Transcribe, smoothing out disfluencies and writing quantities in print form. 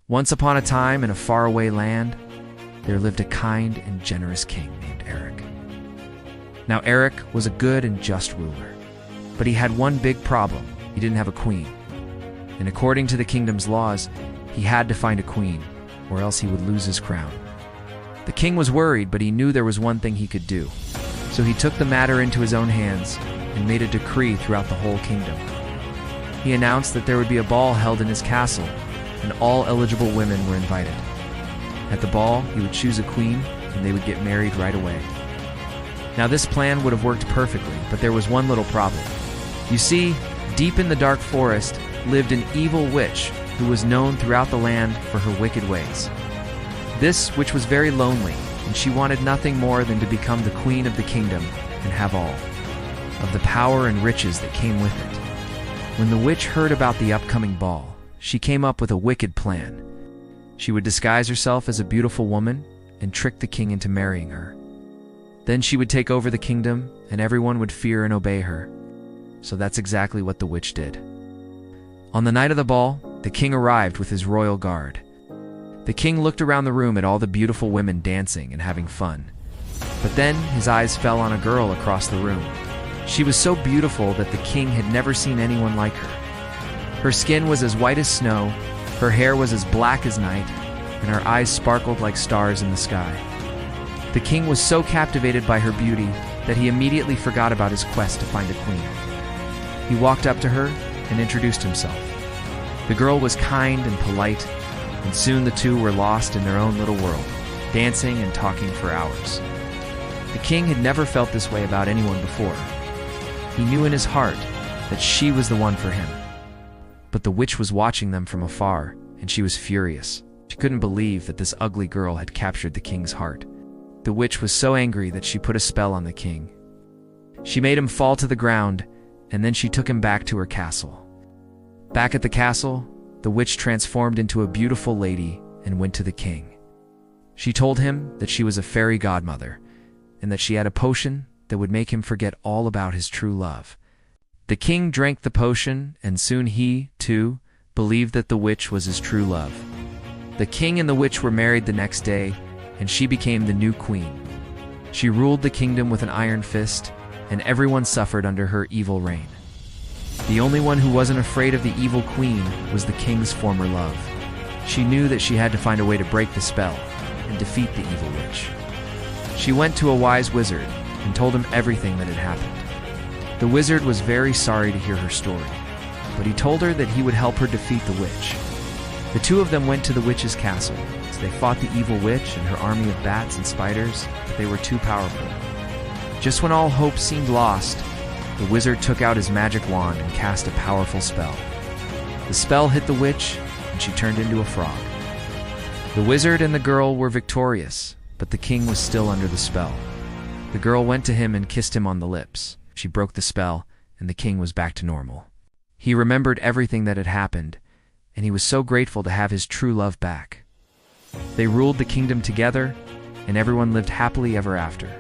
Once upon a time, in a faraway land, there lived a kind and generous king named Eric. Now Eric was a good and just ruler, but he had one big problem. He didn't have a queen. And according to the kingdom's laws, he had to find a queen, or else he would lose his crown. The king was worried, but he knew there was one thing he could do. So he took the matter into his own hands and made a decree throughout the whole kingdom. He announced that there would be a ball held in his castle, and all eligible women were invited. At the ball, he would choose a queen, and they would get married right away. Now this plan would have worked perfectly, but there was one little problem. You see, deep in the dark forest lived an evil witch who was known throughout the land for her wicked ways. This witch was very lonely, and she wanted nothing more than to become the queen of the kingdom and have all of the power and riches that came with it. When the witch heard about the upcoming ball, she came up with a wicked plan. She would disguise herself as a beautiful woman and trick the king into marrying her. Then she would take over the kingdom, and everyone would fear and obey her. So that's exactly what the witch did. On the night of the ball, the king arrived with his royal guard. The king looked around the room at all the beautiful women dancing and having fun. But then his eyes fell on a girl across the room. She was so beautiful that the king had never seen anyone like her. Her skin was as white as snow, her hair was as black as night, and her eyes sparkled like stars in the sky. The king was so captivated by her beauty that he immediately forgot about his quest to find a queen. He walked up to her and introduced himself. The girl was kind and polite, and soon the two were lost in their own little world, dancing and talking for hours. The king had never felt this way about anyone before. He knew in his heart that she was the one for him. But the witch was watching them from afar, and she was furious. She couldn't believe that this ugly girl had captured the king's heart. The witch was so angry that she put a spell on the king. She made him fall to the ground, and then she took him back to her castle. Back at the castle, the witch transformed into a beautiful lady and went to the king. She told him that she was a fairy godmother, and that she had a potion that would make him forget all about his true love. The king drank the potion, and soon he, too, believed that the witch was his true love. The king and the witch were married the next day, and she became the new queen. She ruled the kingdom with an iron fist, and everyone suffered under her evil reign. The only one who wasn't afraid of the evil queen was the king's former love. She knew that she had to find a way to break the spell and defeat the evil witch. She went to a wise wizard and told him everything that had happened. The wizard was very sorry to hear her story, but he told her that he would help her defeat the witch. The two of them went to the witch's castle. So they fought the evil witch and her army of bats and spiders, but they were too powerful. Just when all hope seemed lost, the wizard took out his magic wand and cast a powerful spell. The spell hit the witch, and she turned into a frog. The wizard and the girl were victorious, but the king was still under the spell. The girl went to him and kissed him on the lips. She broke the spell, and the king was back to normal. He remembered everything that had happened, and he was so grateful to have his true love back. They ruled the kingdom together, and everyone lived happily ever after.